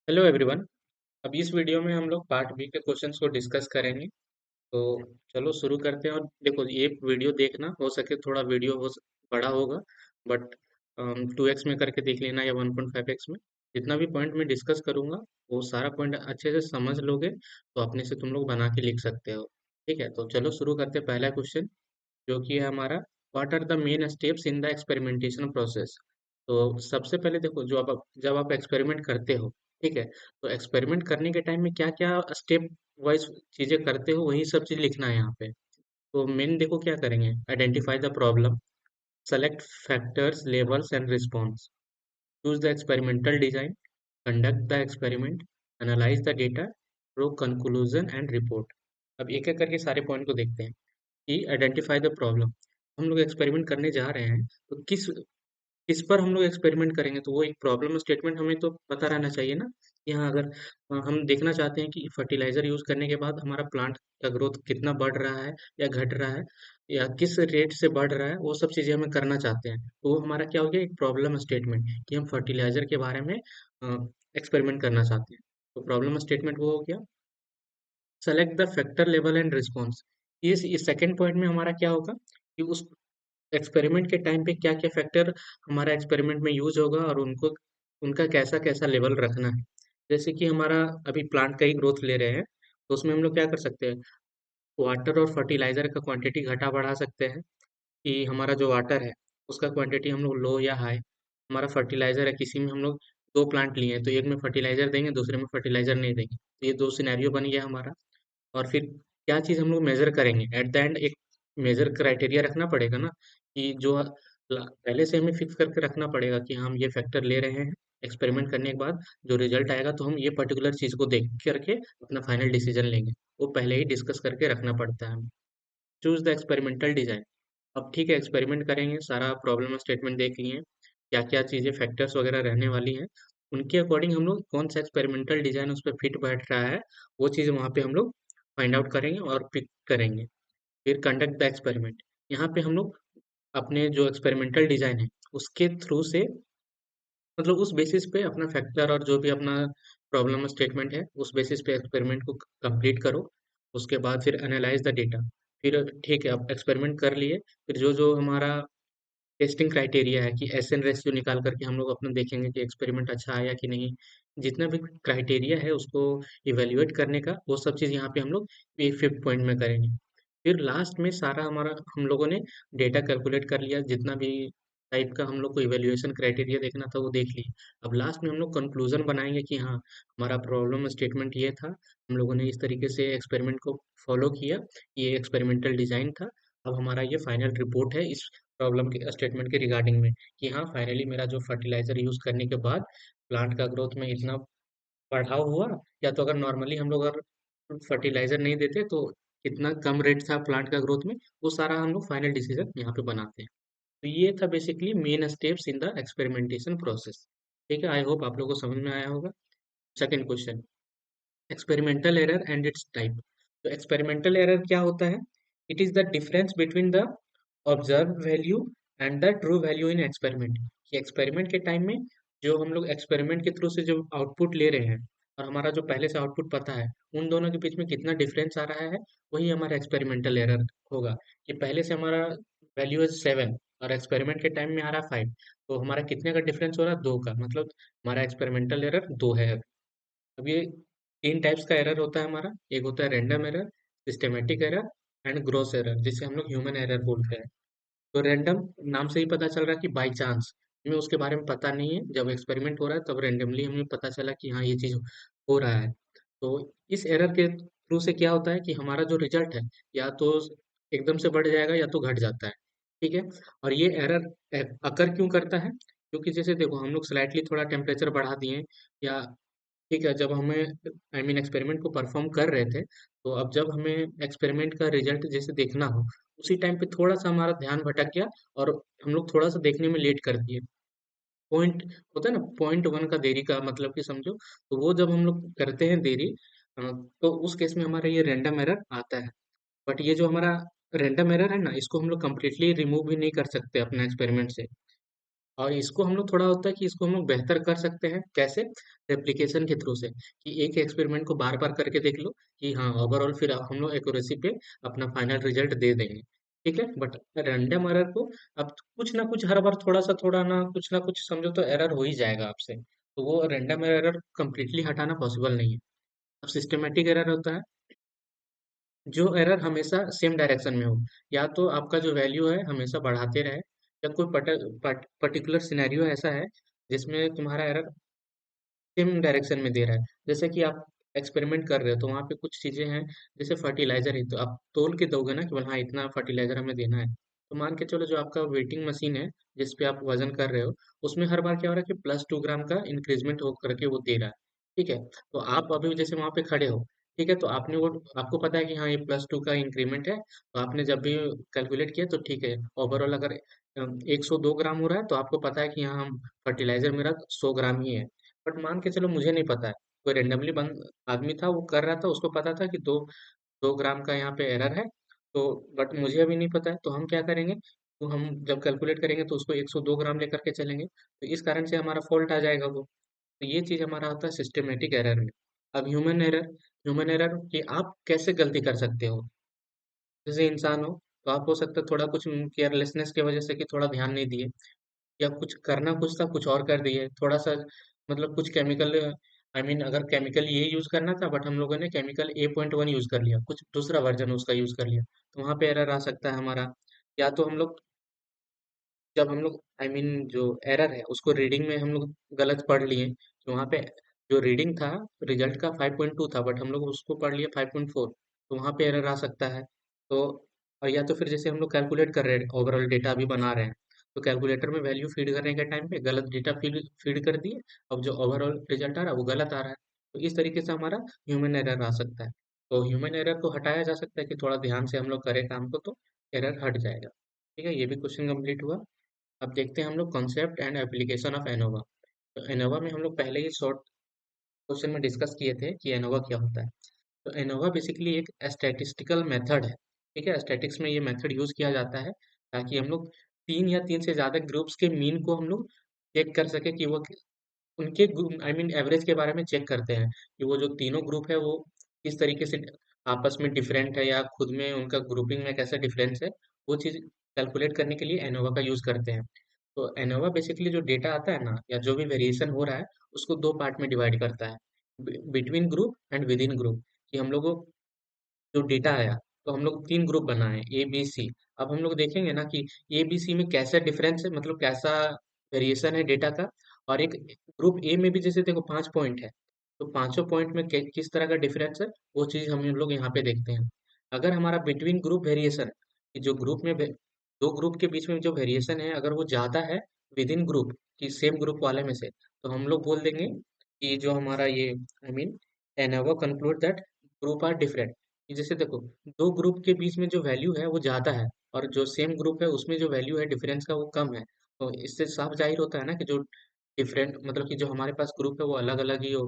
Hello everyone. अब इस video में हम लोग पार्ट बी के क्वेश्चंस को डिस्कस करेंगे। तो चलो शुरू करते हैं। और देखो, ये वीडियो देखना, हो सके थोड़ा वीडियो बड़ा होगा, बट 2x में करके देख लेना या 1.5x में। जितना भी पॉइंट मैं डिस्कस करूंगा वो सारा पॉइंट अच्छे से समझ लोगे तो अपने से तुम लोग बना के लिख सकते हो। ठीक है, तो चलो शुरू करते हैं। पहला क्वेश्चन जो कि है हमारा, what are the main steps in the experimentation process. तो सबसे पहले देखो, जब आप एक्सपेरिमेंट करते हो, ठीक है, तो एक्सपेरिमेंट करने के टाइम में क्या क्या स्टेप वाइज चीजें करते हो वही सब चीज लिखना है यहाँ पे। तो मेन देखो क्या करेंगे, identify the problem, select factors levels and response, choose the experimental design, conduct the experiment, analyse the data, draw conclusion and report. अब एक एक करके सारे पॉइंट को देखते हैं। कि आइडेंटिफाई द प्रॉब्लम, हम लोग एक्सपेरिमेंट करने जा रहे हैं तो किस किस पर हम लोग एक्सपेरिमेंट करेंगे, तो वो एक प्रॉब्लम स्टेटमेंट हमें तो पता रहना चाहिए ना। यहाँ अगर हम देखना चाहते हैं कि फर्टिलाइजर यूज करने के बाद हमारा प्लांट का ग्रोथ कितना बढ़ रहा है या घट रहा है या किस रेट से बढ़ रहा है, वो सब चीजें हमें करना चाहते हैं, तो वो हमारा क्या हो गया, एक प्रॉब्लम स्टेटमेंट कि हम फर्टिलाइजर के बारे में एक्सपेरिमेंट करना चाहते हैं। तो प्रॉब्लम स्टेटमेंट वो हो गया। Select the factor level and response, इस सेकेंड पॉइंट में हमारा क्या होगा कि उस एक्सपेरिमेंट के टाइम पे क्या क्या फैक्टर हमारा एक्सपेरिमेंट में यूज होगा और उनको उनका कैसा कैसा लेवल रखना है। जैसे कि हमारा अभी प्लांट का ही ग्रोथ ले रहे हैं, तो उसमें हम लोग क्या कर सकते हैं, वाटर और फर्टिलाइजर का क्वांटिटी घटा बढ़ा सकते हैं। कि हमारा जो वाटर है उसका क्वांटिटी हम लोग लो या हाई, हमारा फर्टिलाइजर है, किसी में हम लोग दो प्लांट लिए हैं तो एक में फर्टिलाइजर देंगे, दूसरे में फर्टिलाइजर नहीं देंगे, तो ये दो सिनेरियो बन गया हमारा। और फिर क्या चीज़ हम लोग मेजर करेंगे एट द एंड, एक मेजर क्राइटेरिया रखना पड़ेगा ना, कि जो पहले से हमें फिक्स करके रखना पड़ेगा कि हम ये फैक्टर ले रहे हैं। एक्सपेरिमेंट करने के बाद जो रिजल्ट आएगा तो हम ये पर्टिकुलर चीज़ को देख करके अपना फाइनल डिसीजन लेंगे। वो पहले ही डिस्कस करके रखना पड़ता है हमें। Choose the experimental design. अब ठीक है, एक्सपेरिमेंट करेंगे, सारा प्रॉब्लम स्टेटमेंट देख लिए, क्या क्या चीज़ें फैक्टर्स वगैरह रहने वाली हैं, उनके अकॉर्डिंग हम लोग कौन सा एक्सपेरिमेंटल डिजाइन उस पर फिट बैठ रहा है, वो चीज़ वहाँ पे हम लोग फाइंड आउट करेंगे और पिक करेंगे। फिर कंडक्ट द एक्सपेरिमेंट, यहाँ पे हम लोग अपने जो एक्सपेरिमेंटल डिजाइन है उसके थ्रू से, मतलब उस बेसिस पे अपना फैक्टर और जो भी अपना प्रॉब्लम स्टेटमेंट है उस बेसिस पे एक्सपेरिमेंट को कंप्लीट करो। उसके बाद फिर एनालाइज द डेटा। फिर ठीक है, अब एक्सपेरिमेंट कर लिए, फिर जो जो हमारा टेस्टिंग क्राइटेरिया है कि एस एन रेशियो निकाल करके हम लोग अपना देखेंगे कि एक्सपेरिमेंट अच्छा आया कि नहीं। जितना भी क्राइटेरिया है उसको इवेल्युएट करने का, वो सब चीज़ यहाँ पे हम लोग फिफ्थ पॉइंट में करेंगे। फिर लास्ट में सारा हमारा हम लोगों ने डेटा कैलकुलेट कर लिया, जितना भी टाइप का हम लोग को इवेल्युएशन क्राइटेरिया देखना था वो देख लिए। अब लास्ट में हम लोग कंक्लूजन बनाएंगे कि हाँ, हमारा प्रॉब्लम स्टेटमेंट ये था, हम लोगों ने इस तरीके से एक्सपेरिमेंट को फॉलो किया, ये एक्सपेरिमेंटल डिजाइन था। अब हमारा ये फाइनल रिपोर्ट है इस प्रॉब्लम के स्टेटमेंट के रिगार्डिंग में, कि हाँ फाइनली मेरा जो फर्टिलाइजर यूज करने के बाद प्लांट का ग्रोथ में इतना बढ़ाव हुआ, या तो अगर नॉर्मली हम लोग अगर फर्टिलाइजर नहीं देते तो कितना कम रेट था प्लांट का ग्रोथ में, वो सारा हम लोग फाइनल डिसीजन यहाँ पे बनाते हैं। तो ये था basically main steps in the experimentation process. ठीक है, आई होप आप लोगों को समझ में आया होगा। Second question, experimental error and it's type. तो एक्सपेरिमेंटल एरर क्या होता है, it is the difference between the observe value and the true value in experiment. कि एक्सपेरिमेंट के टाइम में जो हम लोग एक्सपेरिमेंट के थ्रू से जो आउटपुट ले रहे हैं और हमारा जो पहले से आउटपुट पता है, उन दोनों के बीच में कितना डिफरेंस आ रहा है, वही हमारा एक्सपेरिमेंटल एरर होगा। कि पहले से हमारा वैल्यू है 7 और एक्सपेरिमेंट के टाइम में आ रहा है 5, तो हमारा कितने का डिफरेंस हो रहा है, 2 का, मतलब हमारा एक्सपेरिमेंटल एरर 2 है। अब ये तीन टाइप्स का एरर होता है हमारा, एक होता है random error, systematic error and gross error, जिसे हम लोग ह्यूमन एरर बोलते हैं। तो रैंडम नाम से ही पता चल रहा है कि बाई चांस, हमें उसके बारे में पता नहीं है, जब एक्सपेरिमेंट हो रहा है तब रैंडमली हमें पता चला कि हाँ ये चीज़ हो रहा है। तो इस एरर के थ्रू से क्या होता है कि हमारा जो रिजल्ट है या तो एकदम से बढ़ जाएगा या तो घट जाता है। ठीक है, और ये एरर अकर क्यों करता है, क्योंकि जैसे देखो हम लोग स्लाइटली थोड़ा टेम्परेचर बढ़ा दिए, या ठीक है, जब हमें आई मीन एक्सपेरिमेंट को परफॉर्म कर रहे थे, तो अब जब हमें एक्सपेरिमेंट का रिजल्ट जैसे देखना हो, उसी टाइम पे थोड़ा सा हमारा ध्यान भटक गया और हम लोग थोड़ा सा देखने में लेट कर दिए। पॉइंट होता है ना, पॉइंट 1 का देरी का मतलब कि समझो, तो वो जब हम लोग करते हैं देरी, तो उस केस में हमारा ये रैंडम एरर आता है। बट ये जो हमारा रैंडम एरर है ना, इसको हम लोग कम्प्लीटली रिमूव भी नहीं कर सकते अपने एक्सपेरिमेंट से। और इसको हम लोग थोड़ा होता है कि इसको हम लोग बेहतर कर सकते हैं कैसे, रेप्लिकेशन के थ्रू से, कि एक एक्सपेरिमेंट को बार बार करके देख लो कि हाँ ओवरऑल फिर हम लोग एक्यूरेसी पे अपना फाइनल रिजल्ट दे देंगे। ठीक है, बट रैंडम एरर को अब कुछ ना कुछ हर बार थोड़ा सा थोड़ा ना कुछ समझो तो एरर हो ही जाएगा आपसे, तो वो रैंडम एरर कंप्लीटली हटाना पॉसिबल नहीं है। अब सिस्टमेटिक एरर होता है जो एरर हमेशा सेम डायरेक्शन में हो, या तो आपका जो वैल्यू है हमेशा बढ़ाते रहे, या कोई पर्टिकुलर सिनेरियो ऐसा है जिसमें तुम्हारा एरर सेम डायरेक्शन में दे रहा है। जैसे कि आप एक्सपेरिमेंट कर रहे हो तो वहाँ पे कुछ चीजें हैं, जैसे फर्टिलाइजर है तो आप तोल के दोगे ना कि बोल हाँ इतना फर्टिलाइजर हमें देना है। तो मान के चलो जो आपका वेटिंग मशीन है जिस पे आप वजन कर रहे हो, उसमें हर बार क्या हो रहा है कि +2 ग्राम का इंक्रीजमेंट हो करके वो दे रहा है। ठीक है, तो आप अभी जैसे वहाँ पे खड़े हो, ठीक है, तो आपने वो आपको पता है कि हाँ ये +2 का इंक्रीमेंट है, तो आपने जब भी कैलकुलेट किया तो ठीक है, ओवरऑल अगर 102 ग्राम हो रहा है तो आपको पता है कि यहाँ हम फर्टिलाइजर मेरा 100 ग्राम ही है। बट मान के चलो मुझे नहीं पता है, कोई रेंडमली बंद आदमी था वो कर रहा था, उसको पता था कि 2 ग्राम का यहाँ पे एरर है, तो बट मुझे अभी नहीं पता है, तो हम क्या करेंगे, तो हम जब कैलकुलेट करेंगे तो उसको 102 ग्राम लेकर के चलेंगे, तो इस कारण से हमारा फॉल्ट आ जाएगा वो। तो ये चीज हमारा होता है सिस्टमेटिक एरर में। अब ह्यूमन एरर कि आप कैसे गलती कर सकते हो, जैसे इंसान हो तो आप हो सकता है थोड़ा कुछ केयरलेसनेस की वजह से कि थोड़ा ध्यान नहीं दिए, या कुछ करना कुछ था कुछ और कर दिए थोड़ा सा, मतलब कुछ केमिकल, आई मीन अगर केमिकल ये यूज करना था बट हम लोगों ने केमिकल A.1 यूज कर लिया, कुछ दूसरा वर्जन उसका यूज कर लिया, तो वहां पे एरर आ सकता है हमारा। या तो हम लोग जब हम लोग आई मीन जो एरर है उसको रीडिंग में हम लोग गलत पढ़ लिए, तो वहाँ पे जो रीडिंग था रिजल्ट का 5.2 था बट हम लोग उसको पढ़ लिए 5.4, तो वहाँ पे एरर आ सकता है। तो और या तो फिर जैसे हम लोग कैलकुलेट कर रहे हैं ओवरऑल डेटा अभी बना रहे हैं, तो कैलकुलेटर में वैल्यू फीड करने के टाइम पे गलत डेटा फीड फीड कर दिए, अब जो ओवरऑल रिजल्ट आ रहा है वो गलत आ रहा है, तो इस तरीके से हमारा ह्यूमन एरर आ सकता है। तो ह्यूमन एरर को हटाया जा सकता है कि थोड़ा ध्यान से हम लोग करें काम को तो एरर हट जाएगा। ठीक है, ये भी क्वेश्चन कंप्लीट हुआ। अब देखते हैं हम लोग concept and application of ANOVA. तो एनोवा में हम लोग पहले ही शॉर्ट क्वेश्चन में डिस्कस किए थे कि एनोवा क्या होता है। तो एनोवा बेसिकली एक स्टैटिस्टिकल मेथड है। ठीक है, स्टैटिक्स में ये मेथड यूज किया जाता है ताकि हम लोग तीन या तीन से ज्यादा ग्रुप्स के मीन को हम लोग चेक कर सके कि वो उनके आई मीन एवरेज के बारे में चेक करते हैं कि वो जो तीनों ग्रुप है वो किस तरीके से आपस में डिफरेंट है या खुद में उनका ग्रुपिंग में कैसा डिफरेंस है, वो चीज कैलकुलेट करने के लिए एनोवा का यूज करते हैं। तो एनोवा बेसिकली जो डेटा आता है ना या जो भी वेरिएशन हो रहा है उसको दो पार्ट में डिवाइड करता है, between group and with in group, कि हम लोग जो डेटा आया तो हम लोग तीन ग्रुप बनाए A B C। अब हम लोग देखेंगे ना कि A B C में कैसा डिफरेंस है, मतलब कैसा वेरिएशन है डेटा का, और एक ग्रुप ए में भी जैसे देखो 5 पॉइंट है, तो पांचों पॉइंट में किस तरह का डिफरेंस है वो चीज हम लोग यहाँ पे देखते हैं। अगर हमारा बिटवीन ग्रुप वेरिएशन, जो ग्रुप में दो ग्रुप के बीच में जो वेरिएशन है अगर वो ज्यादा है विद इन ग्रुप की सेम ग्रुप वाले में से, तो हम लोग बोल देंगे कि जो हमारा ये I mean ANOVA conclude that group are different. कि जैसे देखो दो ग्रुप के बीच में जो वैल्यू है वो ज्यादा है, और जो सेम ग्रुप है उसमें जो वैल्यू है डिफरेंस का वो कम है, तो इससे साफ जाहिर होता है ना कि जो डिफरेंट मतलब कि जो हमारे पास ग्रुप है वो अलग अलग ही हो,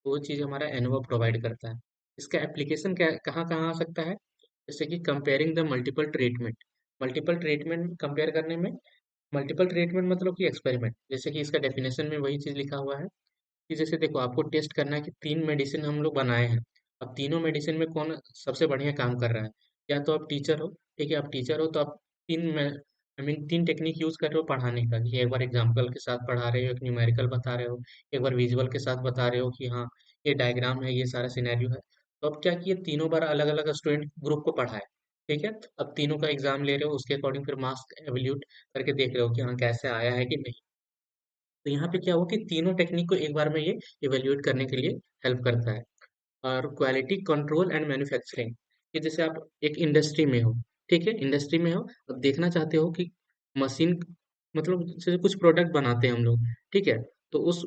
तो वो चीज हमारा एनोवा प्रोवाइड करता है। इसका एप्लीकेशन क्या कहाँ कहाँ आ सकता है, जैसे कि comparing the multiple treatment compare करने में। मल्टीपल ट्रीटमेंट मतलब कि एक्सपेरिमेंट, जैसे कि इसका डेफिनेशन में वही चीज लिखा हुआ है कि जैसे देखो आपको टेस्ट करना है कि तीन मेडिसिन हम लोग बनाए हैं, अब तीनों मेडिसिन में कौन सबसे बढ़िया काम कर रहा है। या तो आप टीचर हो, ठीक है, आप टीचर हो तो आप आई मीन तीन टेक्निक यूज कर रहे हो पढ़ाने का, कि एक बार एग्जाम्पल के साथ पढ़ा रहे हो, एक न्यूमेरिकल बता रहे हो, एक बार विजुअल के साथ बता रहे हो कि हाँ ये डायग्राम है ये सारा सिनेरियो है। तो अब क्या किए तीनों बार अलग अलग स्टूडेंट ग्रुप को पढ़ाए, ठीक है, अब तीनों का एग्जाम ले रहे हो उसके अकॉर्डिंग फिर मार्क्स एवेल्यूट करके देख रहे हो कि हाँ कैसे आया है कि नहीं। तो यहाँ पे क्या हुआ कि तीनों टेक्निक को एक बार में ये इवेल्युएट करने के लिए हेल्प करता है। और क्वालिटी कंट्रोल एंड मैन्युफैक्चरिंग, कि जैसे आप एक इंडस्ट्री में हो, ठीक है, इंडस्ट्री में हो, अब देखना चाहते हो कि मशीन, मतलब जैसे कुछ प्रोडक्ट बनाते हैं हम लोग, ठीक है, तो उस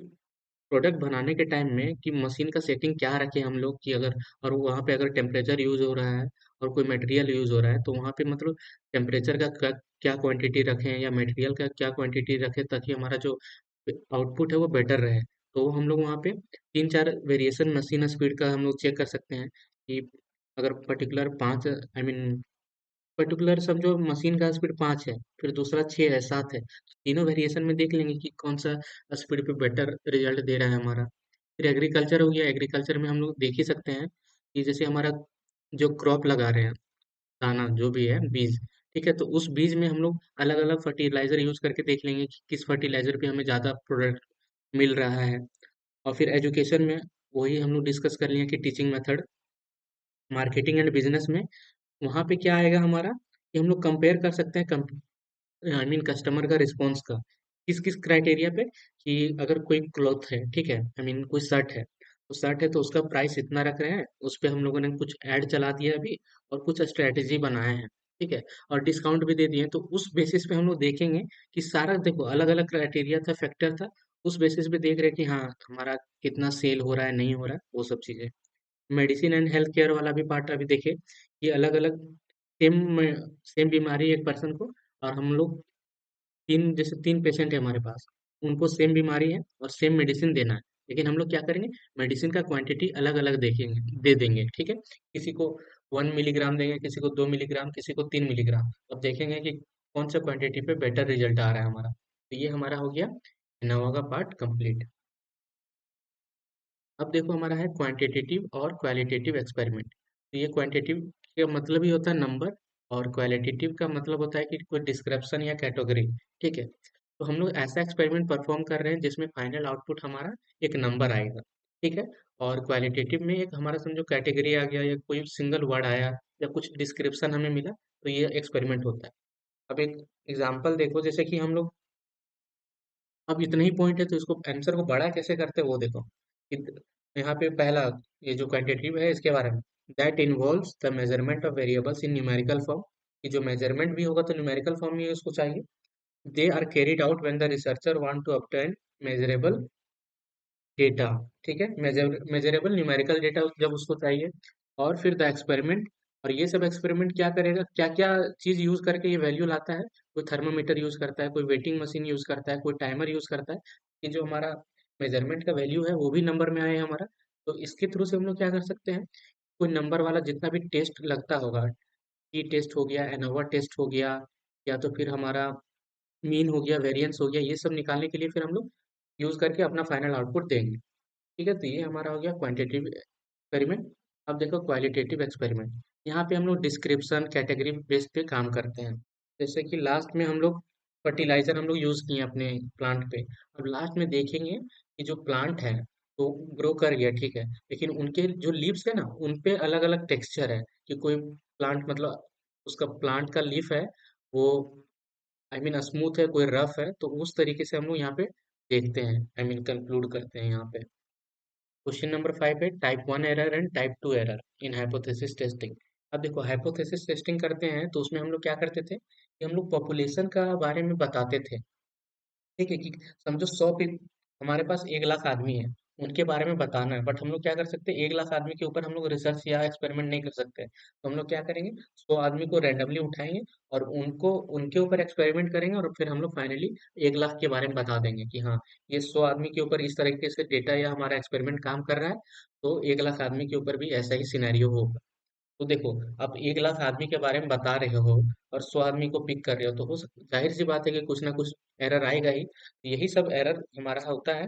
प्रोडक्ट बनाने के टाइम में कि मशीन का सेटिंग क्या रखें हम लोग कि अगर, और वहाँ पे अगर टेम्परेचर यूज हो रहा है और कोई मटेरियल यूज हो रहा है तो वहाँ पे मतलब टेम्परेचर का क्या क्वांटिटी रखें या मटेरियल का क्या क्वांटिटी रखें ताकि हमारा जो आउटपुट है वो बेटर रहे। तो वो हम लोग वहाँ पे तीन चार वेरिएशन मशीन स्पीड का हम लोग चेक कर सकते हैं कि अगर पर्टिकुलर पाँच आई मीन पर्टिकुलर समझो मशीन का स्पीड 5 है, फिर दूसरा 6 है, 7 है, तो तीनों वेरिएशन में देख लेंगे कि कौन सा स्पीड पे बेटर रिजल्ट दे रहा है हमारा। फिर एग्रीकल्चर हो गया, एग्रीकल्चर में हम लोग देख ही सकते हैं कि जैसे हमारा जो क्रॉप लगा रहे हैं, दाना जो भी है बीज, ठीक है, तो उस बीज में हम लोग अलग अलग फर्टिलाइजर यूज करके देख लेंगे कि किस फर्टिलाइजर पे हमें ज्यादा प्रोडक्ट मिल रहा है। और फिर एजुकेशन में वही हम लोग डिस्कस कर लिए कि teaching method, marketing and business में वहाँ पे क्या आएगा हमारा कि हम लोग कंपेयर कर सकते हैं आई मीन कस्टमर का रिस्पॉन्स का किस किस क्राइटेरिया पे, कि अगर कोई क्लॉथ है, ठीक है, आई मीन कोई शर्ट है, तो शर्ट है तो उसका प्राइस इतना रख रहे हैं, उस पे हम लोगों ने कुछ ऐड चला दिया अभी और कुछ स्ट्रेटेजी बनाए हैं, ठीक है, और डिस्काउंट भी दे दिए हैं, तो उस बेसिस पे हम लोग देखेंगे कि सारा देखो अलग अलग क्राइटेरिया था, फैक्टर था, उस बेसिस पे देख रहे हैं कि हाँ हमारा कितना सेल हो रहा है नहीं हो रहा है वो सब चीजें। मेडिसिन एंड हेल्थ केयर वाला भी पार्ट अभी देखे कि अलग अलग सेम सेम बीमारी एक पर्सन को, और हम लोग तीन जैसे तीन पेशेंट है हमारे पास, उनको सेम बीमारी है और सेम मेडिसिन देना है, लेकिन हम लोग क्या करेंगे, मेडिसिन का क्वांटिटी अलग अलग देखेंगे, दे देंगे, ठीक है, किसी को 1 मिलीग्राम देंगे, किसी को 2 मिलीग्राम, किसी को 3 मिलीग्राम, अब देखेंगे कि कौन सा क्वांटिटी पे बेटर रिजल्ट आ रहा है हमारा। तो ये हमारा हो गया इनोवा का पार्ट कंप्लीट। अब देखो हमारा है क्वांटिटेटिव और क्वालिटेटिव एक्सपेरिमेंट। तो ये क्वांटिटेटिव का मतलब ही होता है नंबर, और क्वालिटेटिव का मतलब होता है कि कोई डिस्क्रिप्शन या कैटेगरी, ठीक है, तो हम लोग ऐसा एक्सपेरिमेंट परफॉर्म कर रहे हैं जिसमें फाइनल आउटपुट हमारा एक नंबर आएगा, ठीक है, और क्वालिटेटिव में एक हमारा समझो कैटेगरी आ गया या कोई सिंगल वर्ड आया या कुछ डिस्क्रिप्शन हमें मिला, तो ये एक्सपेरिमेंट होता है। अब एक एग्जांपल देखो, जैसे कि हम लोग अब इतने ही पॉइंट है तो इसको आंसर को बड़ा कैसे करते हैं वो देखो। यहाँ पे पहला ये जो क्वांटिटेटिव है इसके बारे में, that involves the measurement of variables in numerical form, कि जो मेजरमेंट भी होगा तो न्यूमेरिकल फॉर्म में उसको चाहिए। They are carried out when the researcher want to obtain measurable data, ठीक है, मेजरेबल न्यूमेरिकल डेटा जब उसको चाहिए। और फिर द एक्सपेरिमेंट, और ये सब एक्सपेरिमेंट क्या करेगा, क्या क्या चीज यूज करके ये वैल्यू लाता है, कोई थर्मामीटर यूज करता है, कोई वेटिंग मशीन यूज करता है, कोई टाइमर यूज करता है, कि जो हमारा मेजरमेंट का वैल्यू है वो भी नंबर में आए हमारा। तो इसके थ्रू से हम लोग क्या कर सकते हैं, कोई नंबर वाला जितना भी टेस्ट लगता होगा, टी टेस्ट हो गया, एनोवा टेस्ट हो गया, या तो फिर हमारा मीन हो गया, वेरिएंस हो गया, ये सब निकालने के लिए फिर हम लोग यूज करके अपना फाइनल आउटपुट देंगे। ठीक है, तो ये हमारा हो गया क्वांटिटेटिव एक्सपेरिमेंट। अब देखो क्वालिटेटिव एक्सपेरिमेंट, यहाँ पे हम लोग डिस्क्रिप्शन कैटेगरी बेस पे काम करते हैं। जैसे कि लास्ट में हम लोग फर्टिलाइजर हम लोग यूज किए अपने प्लांट पे, अब लास्ट में देखेंगे कि जो प्लांट है वो ग्रो कर गया, ठीक है, लेकिन उनके जो लीव्स है ना उन पे अलग अलग टेक्सचर है, कि कोई प्लांट मतलब उसका प्लांट का लीफ है वो आई मीन स्मूथ है, कोई रफ है, तो उस तरीके से हम लोग यहाँ पे देखते हैं, आई मीन कंक्लूड करते हैं यहाँ पे। क्वेश्चन नंबर 5 है type 1 error and type 2 error in hypothesis testing. अब देखो हाइपोथेसिस टेस्टिंग करते हैं तो उसमें हम लोग क्या करते थे कि हम लोग पॉपुलेशन का बारे में बताते थे, ठीक है, कि समझो 100 हमारे पास 1 लाख आदमी है, उनके बारे में बताना है, बट हम लोग क्या कर सकते हैं, 1 लाख आदमी के ऊपर हम लोग रिसर्च या एक्सपेरिमेंट नहीं कर सकते, तो हम लोग क्या करेंगे, 100 आदमी को रैंडमली उठाएंगे और उनको उनके ऊपर एक्सपेरिमेंट करेंगे, और फिर हम लोग फाइनली 1 लाख के बारे में बता देंगे कि हाँ ये 100 आदमी के ऊपर इस तरीके से डेटा या हमारा एक्सपेरिमेंट काम कर रहा है, तो 1 लाख आदमी के ऊपर भी ऐसा ही सिनेरियो होगा। तो देखो आप 1 लाख आदमी के बारे में बता रहे हो और 100 आदमी को पिक कर रहे हो, तो हो जाहिर सी बात है कि कुछ ना कुछ एरर आएगा ही। यही सब एरर हमारा होता है,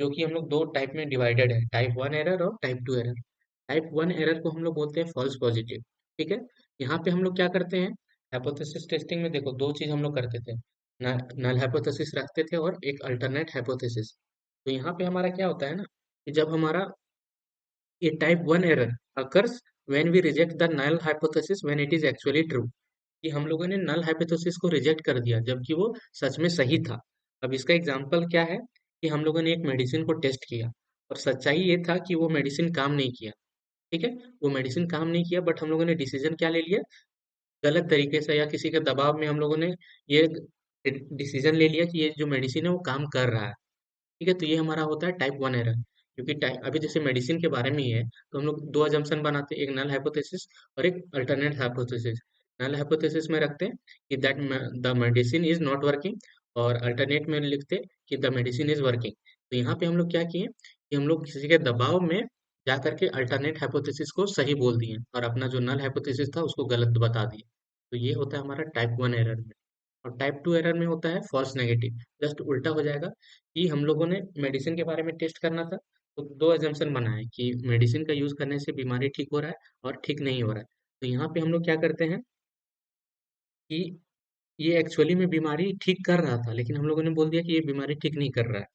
जो कि हम लोग दो टाइप में डिवाइडेड है, टाइप 1 एरर और टाइप 2 एरर। टाइप 1 एरर को हम लोग बोलते हैं फॉल्स पॉजिटिव, ठीक है, यहाँ पे हम लोग क्या करते हैं, हाइपोथेसिस टेस्टिंग में देखो दो चीज हम लोग करते थे, नल हाइपोथेसिस रखते थे और एक अल्टरनेट हाइपोथेसिस। तो यहाँ पे हमारा क्या होता है ना, कि जब हमारा A type 1 error occurs when we reject the null hypothesis when it is actually true, कि हम लोगों ने नल हाइपोथेसिस को रिजेक्ट कर दिया जबकि वो सच में सही था। अब इसका एग्जांपल क्या है, कि हम लोगों ने एक मेडिसिन को टेस्ट किया और सच्चाई ये था कि वो मेडिसिन काम नहीं किया, ठीक है, वो मेडिसिन काम नहीं किया, बट हम लोगों ने डिसीजन क्या ले लिया, गलत तरीके से या किसी के दबाव में हम लोगों ने ये डिसीजन ले लिया कि ये जो मेडिसिन है वो काम कर रहा है, ठीक है, तो ये हमारा होता है टाइप 1 एरर। क्योंकि अभी जैसे मेडिसिन के बारे में ही है, तो हम लोग दो अजम्पशन बनाते हैं, एक नल हाइपोथेसिस और एक अल्टरनेट हाइपोथेसिस। नल हाइपोथेसिस में रखते हैं कि that the medicine is not working, और अल्टरनेट में लिखते हैं कि द मेडिसिन इज वर्किंग। तो यहाँ पे हम लोग क्या किए कि हम लोग किसी के दबाव में जा करके अल्टरनेट हाइपोथेसिस को सही बोल दिए और अपना जो नल हाइपोथेसिस था उसको गलत बता दिए। तो ये होता है हमारा टाइप 1 एरर में। और टाइप 2 एरर में होता है फॉल्स नेगेटिव। जस्ट उल्टा हो जाएगा कि हम लोगों ने मेडिसिन के बारे में टेस्ट करना था, तो दो एजम्पशन बना है कि मेडिसिन का यूज करने से बीमारी ठीक हो रहा है और ठीक नहीं हो रहा है। तो यहाँ पे हम लोग क्या करते हैं कि ये एक्चुअली में बीमारी ठीक कर रहा था, लेकिन हम लोगों ने बोल दिया कि ये बीमारी ठीक नहीं कर रहा है।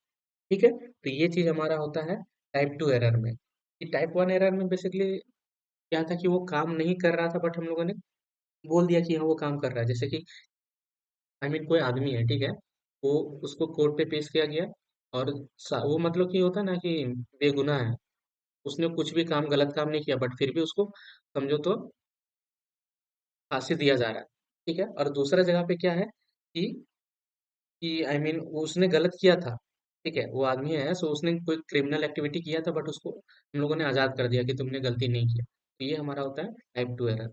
ठीक है, तो ये चीज हमारा होता है टाइप 2 एरर में। कि टाइप 1 एरर में बेसिकली क्या था कि वो काम नहीं कर रहा था, बट हम लोगों ने बोल दिया कि हाँ वो काम कर रहा है। जैसे कि कोई आदमी है, ठीक है, वो उसको कोर्ट पे पेश किया गया और वो मतलब कि होता है ना कि बेगुनाह है, उसने कुछ भी काम गलत काम नहीं किया, बट फिर भी उसको समझो तो फांसी दिया जा रहा है। ठीक है, और दूसरा जगह पे क्या है कि उसने गलत किया था। ठीक है, वो आदमी है, सो उसने कोई क्रिमिनल एक्टिविटी किया था, बट उसको हम लोगों ने आजाद कर दिया कि तुमने गलती नहीं किया। तो ये हमारा होता है टाइप 2 एरर।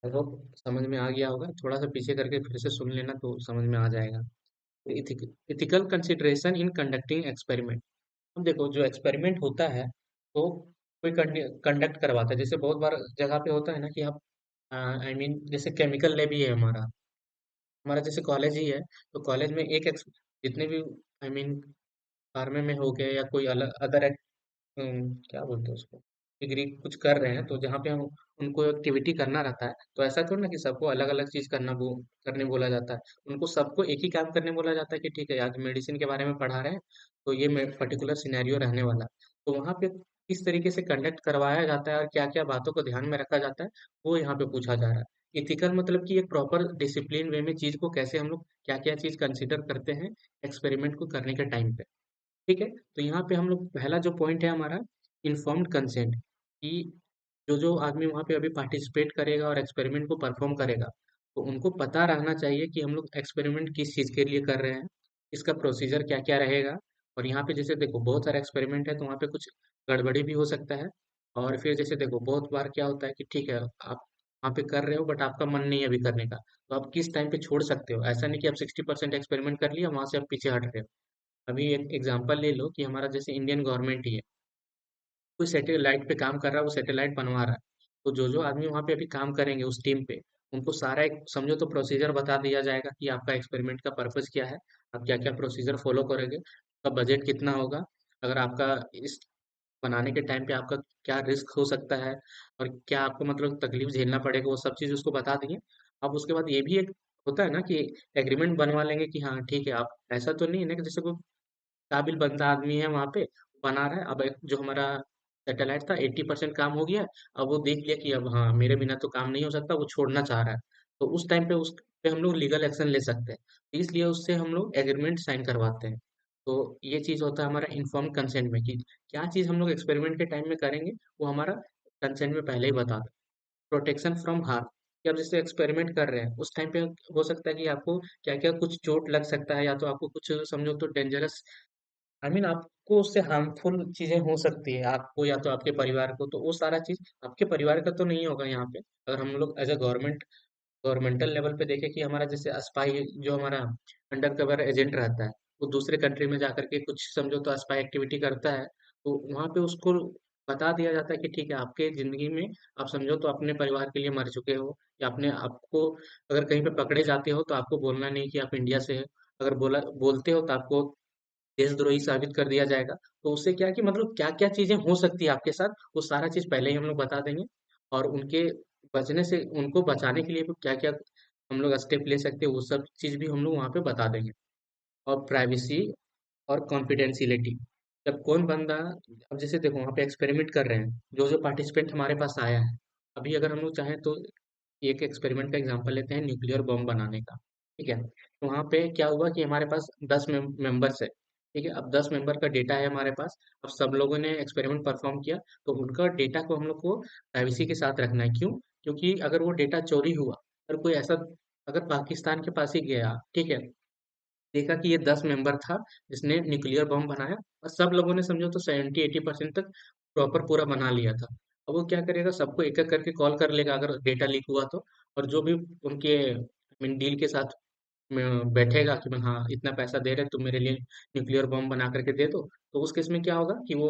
आई होप समझ में आ गया होगा। थोड़ा सा पीछे करके फिर से सुन लेना तो समझ में आ जाएगा। Ethical consideration in conducting experiment. अब देखो, जो एक्सपेरिमेंट होता है तो कोई कंडक्ट करवाता है। जैसे बहुत बार जगह पे होता है ना कि आप जैसे केमिकल लैब ही है हमारा, जैसे कॉलेज ही है। तो कॉलेज में जितने भी आई मीन फार्मे में हो गए या कोई अलग अदर क्या बोलते हैं उसको, डिग्री कुछ कर रहे हैं, तो जहाँ पे हम उनको एक्टिविटी करना रहता है, तो ऐसा थोड़ा ना कि सबको अलग अलग चीज करने बोला जाता है। उनको सबको एक ही काम करने बोला जाता है कि ठीक है, आज मेडिसिन के बारे में पढ़ा रहे हैं, तो ये पर्टिकुलर सिनेरियो रहने वाला है। तो वहाँ पे किस तरीके से कंडक्ट करवाया जाता है और क्या क्या बातों को ध्यान में रखा जाता है, वो यहाँ पे पूछा जा रहा है। इथिकल मतलब कि एक प्रॉपर डिसिप्लिन वे में चीज को कैसे हम लोग क्या क्या चीज कंसिडर करते हैं एक्सपेरिमेंट को करने के टाइम पे। ठीक है, तो यहाँ पे हम लोग पहला जो पॉइंट है हमारा, इन्फॉर्म्ड कंसेंट। कि जो जो आदमी वहाँ पे अभी पार्टिसिपेट करेगा और एक्सपेरिमेंट को परफॉर्म करेगा, तो उनको पता रहना चाहिए कि हम लोग एक्सपेरिमेंट किस चीज़ के लिए कर रहे हैं, इसका प्रोसीजर क्या क्या रहेगा। और यहाँ पे जैसे देखो बहुत सारे एक्सपेरिमेंट है, तो वहाँ पे कुछ गड़बड़ी भी हो सकता है। और फिर जैसे देखो बहुत बार क्या होता है कि ठीक है, आप वहाँ पे कर रहे हो बट आपका मन नहीं है अभी करने का, तो आप किस टाइम पे छोड़ सकते हो। ऐसा नहीं कि आप 60% एक्सपेरिमेंट कर लिया, वहां से आप पीछे हट रहे हो। अभी एक एग्जांपल ले लो कि हमारा जैसे इंडियन गवर्नमेंट ही है, कोई सैटेलाइट पे काम कर रहा है, वो सैटेलाइट बनवा रहा है। तो जो जो आदमी वहाँ पे अभी काम करेंगे उस टीम पे, उनको सारा एक समझो तो प्रोसीजर बता दिया जाएगा कि आपका एक्सपेरिमेंट का पर्पस क्या है, आप क्या क्या प्रोसीजर फॉलो करोगे, आपका बजट कितना होगा, अगर आपका इस बनाने के टाइम पे आपका क्या रिस्क हो सकता है, और क्या आपको मतलब तकलीफ झेलना पड़ेगा, वो सब चीज़ उसको बता दिए। अब उसके बाद ये भी एक होता है ना कि एग्रीमेंट बनवा लेंगे कि हाँ ठीक है, आप ऐसा तो नहीं है ना कि जैसे कोई काबिल बंदा आदमी है वहां पे बना रहा है। अब एक जो हमारा सैटेलाइट था 80% काम हो गया है, अब वो देख लिया कि अब हाँ मेरे बिना तो काम नहीं हो सकता, वो छोड़ना चाह रहा है। तो उस टाइम पे उस पे हम लोग लीगल एक्शन ले सकते हैं, तो इसलिए उससे हम लोग एग्रीमेंट साइन करवाते हैं। तो ये चीज होता है हमारा इन्फॉर्म कंसेंट में कि क्या चीज हम लोग एक्सपेरिमेंट के टाइम में करेंगे, वो हमारा कंसेंट में पहले ही बता दें। प्रोटेक्शन फ्रॉम हार्म, कि आप जैसे एक्सपेरिमेंट कर रहे हैं उस टाइम पे हो सकता है कि आपको क्या क्या कुछ चोट लग सकता है, या तो आपको कुछ समझो तो डेंजरस आपको उससे हार्मफुल चीजें हो सकती है, आपको या तो आपके परिवार को। तो वो सारा चीज आपके परिवार का तो नहीं होगा यहाँ पे। अगर हम लोग एज अ गवर्नमेंटल लेवल पे देखें कि हमारा जैसे स्पाई जो हमारा अंडर कवर एजेंट रहता है, वो दूसरे कंट्री में जाकर के कुछ समझो तो स्पाई एक्टिविटी करता है, तो वहां पे उसको बता दिया जाता है कि ठीक है, आपके जिंदगी में आप समझो तो अपने परिवार के लिए मर चुके हो, या अपने आपको अगर कहीं पे पकड़े जाते हो तो आपको बोलना नहीं कि आप इंडिया से है। अगर बोलते हो तो आपको देशद्रोही साबित कर दिया जाएगा। तो उससे क्या है कि मतलब क्या-क्या चीज़ें हो सकती है आपके साथ, वो सारा चीज़ पहले ही हम लोग बता देंगे। और उनके बचने से उनको बचाने के लिए भी क्या-क्या हम लोग स्टेप ले सकते हैं, वो सब चीज़ भी हम लोग वहाँ पे बता देंगे। और प्राइवेसी और कॉन्फिडेंशियलिटी, जब कौन बंदा, अब जैसे देखो वहाँ पे एक्सपेरिमेंट कर रहे हैं, जो जो पार्टिसिपेंट हमारे पास आया है, अभी अगर हम लोग चाहें तो एक एक्सपेरिमेंट का एग्जांपल लेते हैं, न्यूक्लियर बॉम्ब बनाने का। ठीक है, तो वहाँ पे क्या हुआ कि हमारे पास 10 मेंबर्स है। ठीक है, अब 10 मेंबर का डेटा है हमारे पास। अब सब लोगों ने एक्सपेरिमेंट परफॉर्म किया, तो उनका डेटा को हम लोग को प्राइवेसी के साथ रखना है। क्यों? क्योंकि अगर वो डेटा चोरी हुआ, अगर कोई ऐसा अगर पाकिस्तान के पास ही गया, ठीक है, देखा कि ये 10 मेंबर था जिसने न्यूक्लियर बम बनाया, और सब लोगों ने समझो तो 70-80% तक प्रॉपर पूरा बना लिया था। अब वो क्या करेगा, सबको एक एक करके कॉल कर लेगा अगर डेटा लीक हुआ तो। और जो भी उनके डील के साथ में बैठेगा कि मैं हाँ इतना पैसा दे रहे तुम मेरे लिए न्यूक्लियर बम बना करके दे दो, तो उस केस में क्या होगा कि वो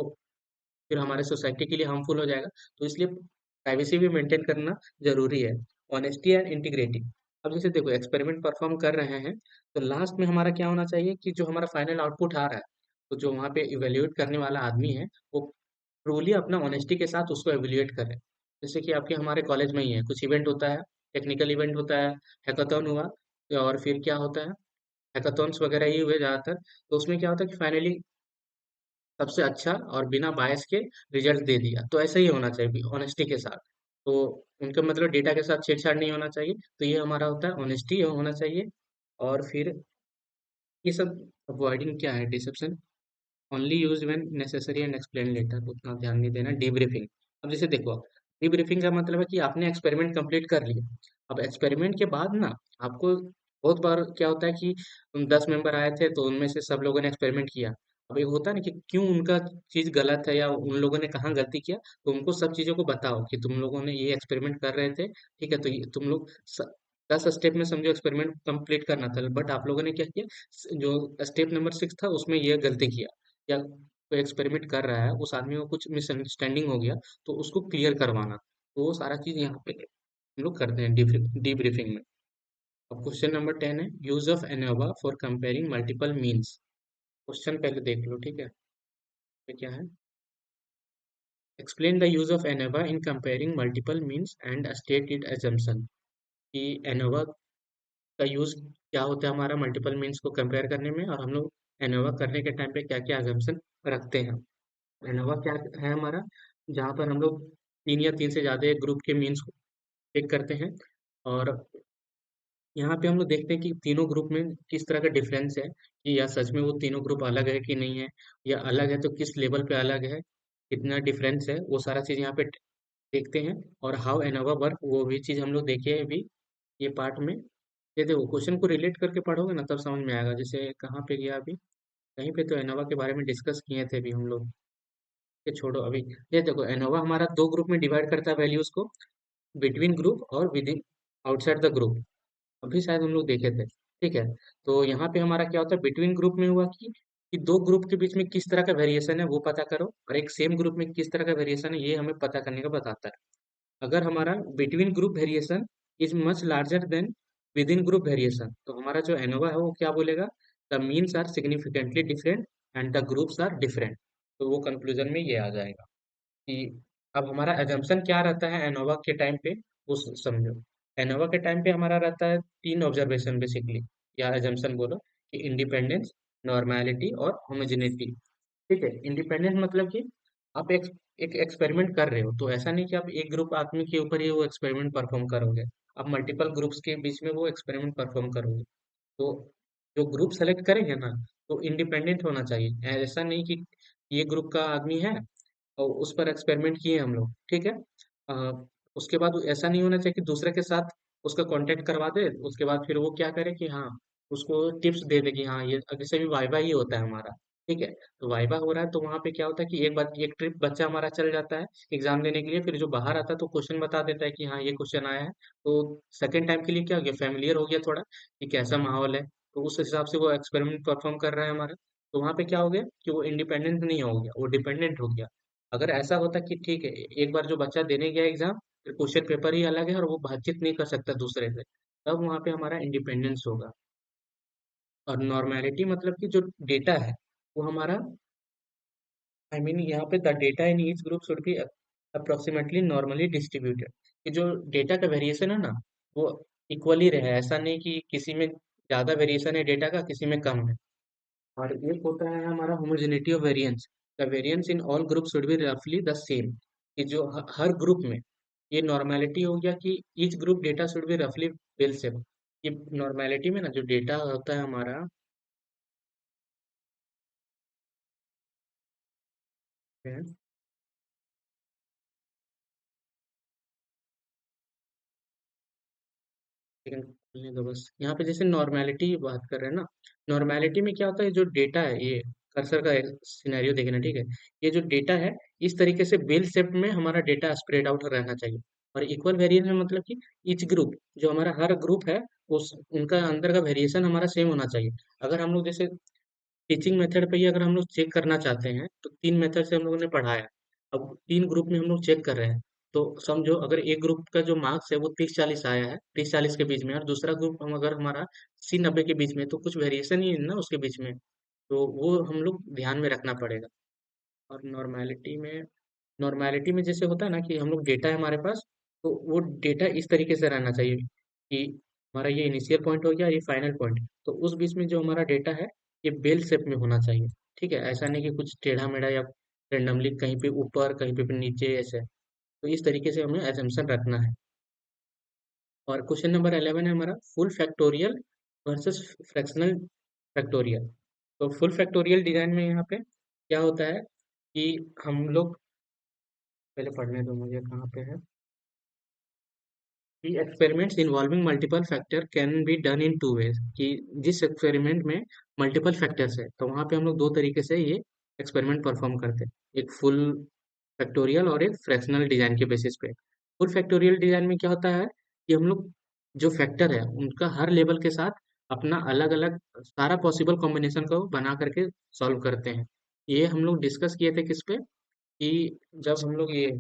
फिर हमारे सोसाइटी के लिए हार्मफुल हो जाएगा। तो इसलिए प्राइवेसी भी मेंटेन करना जरूरी है। Honesty and integrity. अब जैसे देखो एक्सपेरिमेंट परफॉर्म कर रहे हैं, तो लास्ट में हमारा क्या होना चाहिए कि जो हमारा फाइनल आउटपुट आ रहा है, तो जो वहाँ पे इवेल्युएट करने वाला आदमी है, वो ट्रूली अपना ऑनेस्टी के साथ उसको इवेल्युएट करे। जैसे कि आपके हमारे कॉलेज में ही है, कुछ इवेंट होता है, टेक्निकल इवेंट होता है, हैकाथॉन हुआ, और फिर क्या होता है, हैकाथॉन्स वगैरह ही हुए ज़्यादातर। तो उसमें क्या होता है कि फाइनली सबसे अच्छा और बिना बायस के रिजल्ट दे दिया। तो ऐसा ही होना चाहिए ऑनेस्टी के साथ। तो उनका मतलब डेटा के साथ छेड़छाड़ नहीं होना चाहिए। तो ये हमारा होता है ऑनेस्टी होना चाहिए। और फिर ये सब अवॉइडिंग क्या है, deception only used when necessary and explain later, उतना ध्यान नहीं देना। डीब्रीफिंग, अब जैसे देखो, डीब्रीफिंग का मतलब है कि आपने एक्सपेरिमेंट कंप्लीट कर लिया। अब एक्सपेरिमेंट के बाद ना आपको बहुत बार क्या होता है कि 10 मेंबर आए थे तो उनमें से सब लोगों ने एक्सपेरिमेंट किया। अब एक होता है ना कि क्यों उनका चीज गलत है या उन लोगों ने कहाँ गलती किया, तो उनको सब चीजों को बताओ कि तुम लोगों ने ये एक्सपेरिमेंट कर रहे थे, ठीक है, तो ये तुम लोग 10 स्टेप में समझो एक्सपेरिमेंट कंप्लीट करना था, बट आप लोगों ने क्या किया, जो स्टेप नंबर 6 था उसमें ये गलती किया, या कोई एक्सपेरिमेंट कर रहा है उस आदमी को कुछ मिसअंडरस्टैंडिंग हो गया, तो उसको क्लियर करवाना। तो वो सारा चीज यहाँ पे हम लोग करते हैं डीब्रीफिंग में। अब क्वेश्चन नंबर 10 है, use of ANOVA for comparing multiple means. Question पहले देख लो, ठीक है, ये क्या है। Explain the use of ANOVA in comparing multiple means and state it assumption. कि एनोवा का यूज क्या होता है हमारा मल्टीपल मीन्स को कंपेयर करने में, और हम लोग एनोवा करने के टाइम पे क्या क्या एजम्पशन रखते हैं। एनोवा क्या है हमारा, जहाँ पर हम लोग तीन या तीन से ज्यादा ग्रुप के मीन्स को चेक करते हैं, और यहाँ पे हम लोग देखते हैं कि तीनों ग्रुप में किस तरह का डिफरेंस है, कि या सच में वो तीनों ग्रुप अलग है कि नहीं है, या अलग है तो किस लेवल पे अलग है, कितना डिफरेंस है, वो सारा चीज यहाँ पे देखते हैं। और हाउ एनोवा वर्क वो भी चीज हम लोग देखे हैं अभी ये पार्ट में। ये देखो क्वेश्चन को रिलेट करके पढ़ोगे ना तब समझ में आएगा। जैसे कहाँ पे गया अभी, कहीं पे तो एनोवा के बारे में डिस्कस किए थे अभी हम लोग, ये छोड़ो अभी। ये देखो एनोवा हमारा दो ग्रुप में डिवाइड करता है वैल्यूज को, बिटवीन ग्रुप और with in outside the group. अभी शायद हम लोग देखे थे, ठीक है। तो यहाँ पे हमारा क्या होता है, बिटवीन ग्रुप में हुआ कि दो ग्रुप के बीच में किस तरह का वेरिएशन है वो पता करो, और एक सेम ग्रुप में किस तरह का वेरिएशन है ये हमें पता करने का बताता है। अगर हमारा between group variation is much larger than within group variation, तो हमारा जो एनोवा है वो क्या बोलेगा, the means are significantly different and the groups are different. तो वो कंक्लूजन में ये आ जाएगा कि अब हमारा एजम्पशन क्या रहता है एनोवा के टाइम पे, उस समझो। एनोवा के टाइम पे हमारा रहता है तीन ऑब्जर्वेशन बेसिकली, या एजम्पशन बोलो, कि इंडिपेंडेंस, नॉर्मेलिटी और होमोजेनिटी। ठीक है, इंडिपेंडेंस मतलब कि आप एक एक्सपेरिमेंट कर रहे हो, तो ऐसा नहीं कि आप एक ग्रुप आदमी के ऊपर ही वो एक्सपेरिमेंट परफॉर्म करोगे, आप मल्टीपल ग्रुप्स के बीच में वो एक्सपेरिमेंट परफॉर्म करोगे। तो जो ग्रुप सेलेक्ट करेंगे ना, तो इंडिपेंडेंट होना चाहिए, ऐसा नहीं कि ये ग्रुप का आदमी है और उस पर एक्सपेरिमेंट किए हम लोग, ठीक है। अ, उसके बाद ऐसा नहीं होना चाहिए कि दूसरे के साथ उसका कांटेक्ट करवा दे, उसके बाद फिर वो क्या करे कि हाँ उसको टिप्स दे दे कि हाँ ये जैसे भी वाइवा ही होता है हमारा, ठीक है। तो वाइवा हो रहा है तो वहाँ पे क्या होता है कि एक बार एक ट्रिप बच्चा हमारा चल जाता है एग्जाम देने के लिए, फिर जो बाहर आता है तो क्वेश्चन बता देता है कि हाँ ये क्वेश्चन आया है। तो सेकंड टाइम के लिए क्या हो गया, फेमिलियर हो गया थोड़ा कि कैसा माहौल है, तो उस हिसाब से वो एक्सपेरिमेंट परफॉर्म कर रहा है हमारा। तो वहाँ पे क्या हो गया कि वो इंडिपेंडेंट नहीं हो गया, वो डिपेंडेंट हो गया। अगर ऐसा होता कि ठीक है एक बार जो बच्चा देने गया एग्जाम, फिर क्वेश्चन पेपर ही अलग है और वो बातचीत नहीं कर सकता दूसरे से, तब वहाँ पे हमारा इंडिपेंडेंस होगा। और नॉर्मेलिटी मतलब कि जो डेटा है वो हमारा, आई मीन यहाँ पे the data in each group should be approximately normally distributed, कि जो डेटा का वेरिएशन है ना वो इक्वली रहे, ऐसा नहीं कि किसी में ज्यादा वेरिएशन है डेटा का, किसी में कम है। और एक होता है हमारा homogeneity of variance, the variance in all group should be रफली द सेम, कि जो हर ग्रुप में, ये नॉर्मेलिटी हो गया कि each group data should be रफली वेल सेम। ये नॉर्मेलिटी में ना जो डेटा होता है हमारा है, लेकिन खुलने दो बस। यहाँ पे जैसे नॉर्मेलिटी की बात कर रहे हैं ना, नॉर्मेलिटी में क्या होता है, जो डेटा है ये कर्सर का सिनेरियो देखना, ठीक है। ये जो डेटा है इस तरीके से बेल शेप में हमारा डेटा स्प्रेड आउट रहना चाहिए। और इक्वल वेरिएंस में मतलब कि ईच ग्रुप, जो हमारा हर ग्रुप है उस उनका अंदर का वेरिएशन हमारा सेम होना चाहिए। अगर हम लोग जैसे टीचिंग मेथड पे ही अगर हम लोग चेक करना चाहते हैं, तो तीन मेथड से हम लोगों ने पढ़ाया, अब तीन ग्रुप में हम लोग चेक कर रहे हैं, तो समझो अगर एक ग्रुप का जो मार्क्स है वो 30-40 आया है, 30-40 के बीच में, और दूसरा ग्रुप हम अगर हमारा 80-90 के बीच में, तो कुछ वेरिएशन ही है ना उसके बीच में, तो वो हम लोग ध्यान में रखना पड़ेगा। और नॉर्मेलिटी में जैसे होता है ना कि हम लोग डेटा है हमारे पास, तो वो डेटा इस तरीके से रहना चाहिए कि हमारा ये इनिशियल पॉइंट हो गया, ये फाइनल पॉइंट, तो उस बीच में जो हमारा डेटा है ये बेल शेप में होना चाहिए। ठीक है, ऐसा नहीं कि कुछ टेढ़ा मेढ़ा या रेंडमली कहीं पे ऊपर कहीं पे नीचे ऐसे। तो इस तरीके से हमें एजम्पशन रखना है। और क्वेश्चन नंबर 11 है हमारा, full factorial versus fractional factorial. तो फुल फैक्टोरियल डिजाइन में यहाँ पे क्या होता है कि हम लोग, पहले पढ़ने दो मुझे कहाँ पे है, कि experiments involving multiple factor can be done in two ways, कि जिस एक्सपेरिमेंट में मल्टीपल फैक्टर्स है तो वहाँ पे हम लोग दो तरीके से ये एक्सपेरिमेंट परफॉर्म करते हैं, एक फुल फैक्टोरियल और एक फ्रैक्शनल डिजाइन के बेसिस पे। फुल फैक्टोरियल डिजाइन में क्या होता है कि हम लोग जो फैक्टर है उनका हर लेवल के साथ अपना अलग अलग सारा पॉसिबल कॉम्बिनेशन को बना करके सॉल्व करते हैं। ये हम लोग डिस्कस किए थे किस पे, कि जब हम लोग ये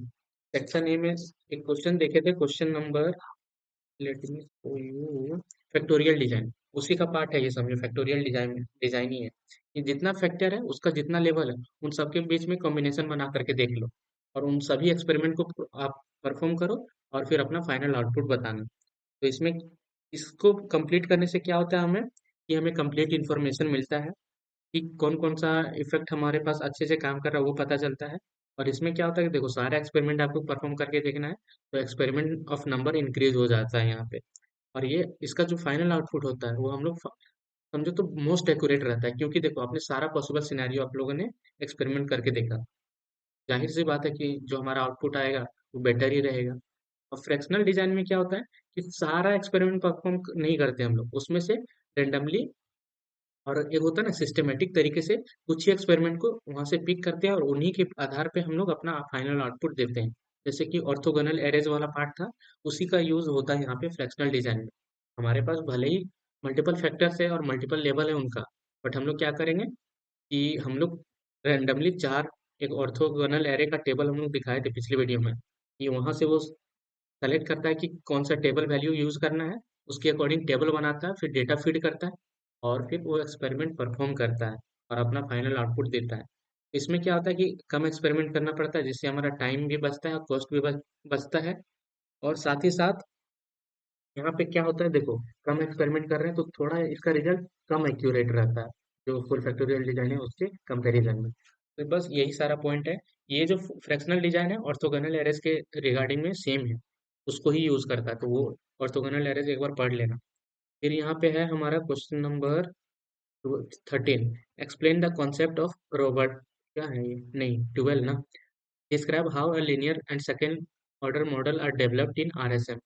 सेक्शन ए में एक क्वेश्चन देखे थे, question number, let me show you, factorial design, उसी का पार्ट है ये, समझो फैक्टोरियल डिजाइन ही है कि जितना फैक्टर है उसका जितना लेवल है उन सबके बीच में कॉम्बिनेशन बना करके देख लो, और उन सभी एक्सपेरिमेंट को आप परफॉर्म करो, और फिर अपना फाइनल आउटपुट बताना। तो इसमें इसको कंप्लीट करने से क्या होता है हमें, कि हमें कंप्लीट इन्फॉर्मेशन मिलता है कि कौन-कौन सा इफ़ेक्ट हमारे पास अच्छे से काम कर रहा है वो पता चलता है। और इसमें क्या होता है कि देखो सारा एक्सपेरिमेंट आपको परफॉर्म करके देखना है, तो एक्सपेरिमेंट ऑफ नंबर इंक्रीज़ हो जाता है यहाँ पे। और ये इसका जो फाइनल आउटपुट होता है वो हम लोग समझो तो मोस्ट एक्यूरेट रहता है, क्योंकि देखो आपने सारा पॉसिबल सिनेरियो आप लोगों ने एक्सपेरिमेंट करके देखा। जाहिर सी बात है कि जो हमारा आउटपुट आएगा वो बेटर ही रहेगा। और फ्रैक्शनल डिजाइन में क्या होता है कि सारा एक्सपेरिमेंट परफॉर्म नहीं करते हम लोग, उसमें से रेंडमली और एक होता है ना सिस्टेमेटिक तरीके से कुछ ही एक्सपेरिमेंट को वहां से पिक करते हैं और उन्हीं के आधार पे हम लोग अपना फाइनल आउटपुट देते हैं। जैसे कि ऑर्थोगोनल एरेज वाला पार्ट था, उसी का यूज होता है यहाँ पे फ्रैक्शनल डिजाइन में। हमारे पास भले ही मल्टीपल फैक्टर्स है और मल्टीपल लेवल है उनका, बट हम लोग क्या करेंगे कि हम लोग रैंडमली चार, एक ऑर्थोगोनल एरे का टेबल हम लोग दिखाए थे पिछली वीडियो में, कि वहां से वो सेलेक्ट करता है कि कौन सा टेबल वैल्यू यूज करना है, उसके अकॉर्डिंग टेबल बनाता है, फिर डेटा फीड करता है, और फिर वो एक्सपेरिमेंट परफॉर्म करता है और अपना फाइनल आउटपुट देता है। इसमें क्या होता है कि कम एक्सपेरिमेंट करना पड़ता है, जिससे हमारा टाइम भी बचता है, कॉस्ट भी बचता है। और साथ ही साथ यहाँ पे क्या होता है देखो, कम एक्सपेरिमेंट कर रहे हैं तो थोड़ा इसका रिजल्ट कम एक्यूरेट रहता है, जो फुल फैक्टोरियल डिजाइन है उसके कंपैरिजन में। तो बस यही सारा पॉइंट है। ये जो फ्रैक्शनल डिजाइन है ऑर्थोगोनल एरेज के रिगार्डिंग में सेम है, उसको ही यूज करता है, तो वो ऑर्थोगोनल एरेज एक बार पढ़ लेना। फिर यहाँ पे है हमारा question number 13, explain the concept of robot, क्या है ये, नहीं 12 ना, describe how a linear and second order model are developed in RSM.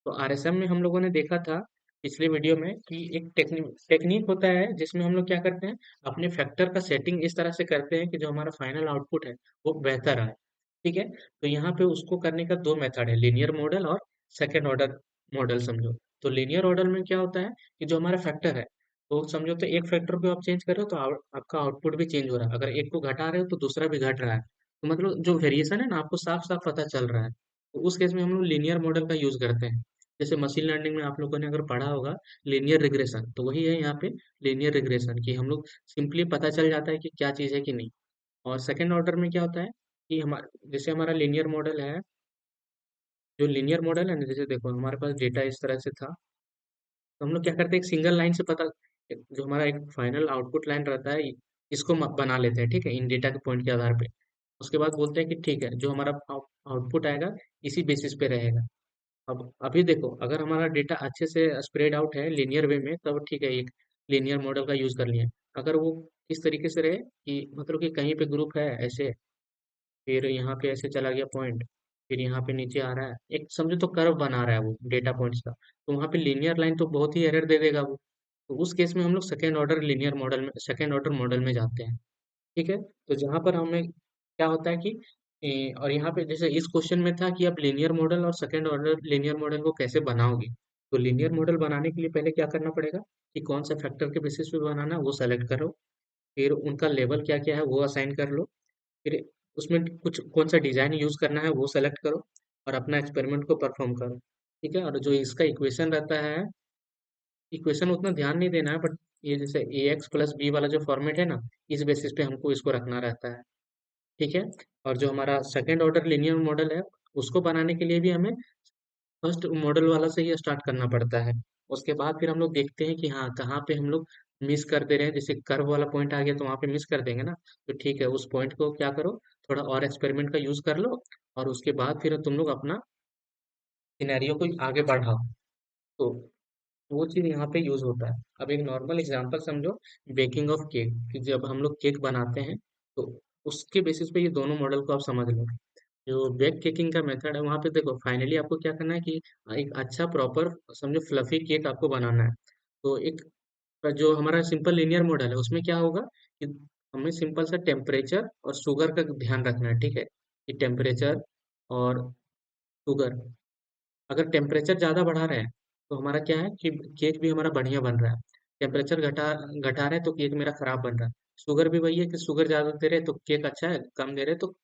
तो आरएसएम में हम लोगों ने देखा था पिछले वीडियो में कि एक टेक्निक होता है जिसमें हम लोग क्या करते हैं, अपने फैक्टर का सेटिंग इस तरह से करते हैं कि जो हमारा फाइनल आउटपुट है वो बेहतर आए। ठीक है, तो यहाँ पे उसको करने का दो मेथड है, लीनियर मॉडल और सेकेंड ऑर्डर मॉडल समझो। तो लीनियर ऑर्डर में क्या होता है कि जो हमारा फैक्टर है, तो समझो तो एक फैक्टर को आप चेंज कर रहे हो तो आपका आउटपुट भी चेंज हो रहा है, अगर एक को घटा रहे हो तो दूसरा भी घट रहा है, तो मतलब जो वेरिएशन है ना आपको साफ साफ पता चल रहा है। तो उस केस में हम लोग लीनियर मॉडल का यूज करते हैं। जैसे मशीन लर्निंग में आप लोगों ने अगर पढ़ा होगा लीनियर रिग्रेशन, तो वही है यहाँ पे लीनियर रिग्रेशन, कि हम लोग सिंपली पता चल जाता है कि क्या चीज़ है कि नहीं। और सेकंड ऑर्डर में क्या होता है कि हमारा जैसे हमारा लीनियर मॉडल है, जो लीनियर मॉडल है ना, जैसे देखो हमारे पास डेटा इस तरह से था, तो हम लोग क्या करते हैं, एक सिंगल लाइन से पता, जो हमारा एक फाइनल आउटपुट लाइन रहता है, इसको बना लेते हैं, ठीक है, इन डेटा के पॉइंट के आधार पे। उसके बाद बोलते हैं कि ठीक है, जो हमारा आउटपुट आएगा इसी बेसिस पे रहेगा। अब अभी देखो अगर हमारा डेटा अच्छे से स्प्रेड आउट है लीनियर वे में, तब ठीक है, एक लीनियर मॉडल का यूज कर लिया। अगर वो इस तरीके से रहे कि मतलब कि कहीं पे ग्रुप है ऐसे, फिर यहाँ पे ऐसे चला गया पॉइंट, फिर यहाँ पे नीचे आ रहा है, एक समझो तो कर्व बना रहा है वो डेटा पॉइंट्स का, तो वहाँ पे लीनियर लाइन तो बहुत ही एरर दे देगा वो। तो उस केस में हम लोग सेकेंड ऑर्डर मॉडल में जाते हैं। ठीक है, तो जहाँ पर हमें क्या होता है कि और यहाँ पे जैसे इस क्वेश्चन में था कि आप लीनियर मॉडल और सेकेंड ऑर्डर लीनियर मॉडल को कैसे बनाओगे। तो लीनियर मॉडल बनाने के लिए पहले क्या करना पड़ेगा कि कौन सा फैक्टर के बेसिस पे बनाना है वो सेलेक्ट करो, फिर उनका लेवल क्या क्या है वो असाइन कर लो, फिर उसमें कुछ कौन सा डिजाइन यूज करना है वो सेलेक्ट करो, और अपना एक्सपेरिमेंट को परफॉर्म करो। ठीक है, और जो इसका इक्वेशन रहता है, इक्वेशन उतना ध्यान नहीं देना है, बट ये जैसे ए एक्स प्लस बी वाला जो फॉर्मेट है ना, इस बेसिस पे हमको इसको रखना रहता है। ठीक है, और जो हमारा सेकेंड ऑर्डर लीनियर मॉडल है, उसको बनाने के लिए भी हमें फर्स्ट मॉडल वाला से ही स्टार्ट करना पड़ता है। उसके बाद फिर हम लोग देखते हैं कि हाँ, कहाँ पे हम लोग मिस कर दे रहे हैं। जैसे कर्व वाला पॉइंट आ गया तो वहाँ पे मिस कर देंगे ना, तो ठीक है, उस पॉइंट को क्या करो, थोड़ा और एक्सपेरिमेंट का यूज कर लो, और उसके बाद फिर तुम लोग अपना सिनेरियो को आगे बढ़ाओ। तो वो चीज़ यहाँ पे यूज होता है। अब एक नॉर्मल एग्जांपल समझो, बेकिंग ऑफ केक, कि जब हम लोग केक बनाते हैं, तो उसके बेसिस पे ये दोनों मॉडल को आप समझ लो। जो बेक केकिंग का मेथड है, वहाँ पे देखो फाइनली आपको क्या करना है कि एक अच्छा प्रॉपर समझो फ्लफी केक आपको बनाना है। तो एक जो हमारा सिंपल लीनियर मॉडल है, उसमें क्या होगा कि हमें सिंपल सा टेम्परेचर और शुगर का ध्यान रखना है। ठीक है, कि टेम्परेचर और शुगर, अगर टेम्परेचर ज़्यादा बढ़ा रहे हैं तो हमारा क्या है कि केक भी हमारा बढ़िया बन रहा है। टेम्परेचर घटा घटा रहे हैं तो केक मेरा खराब बन रहा है। शुगर भी वही है कि शुगर ज़्यादा दे रहे हैं तो केक अच्छा है, कम दे रहे हैं तो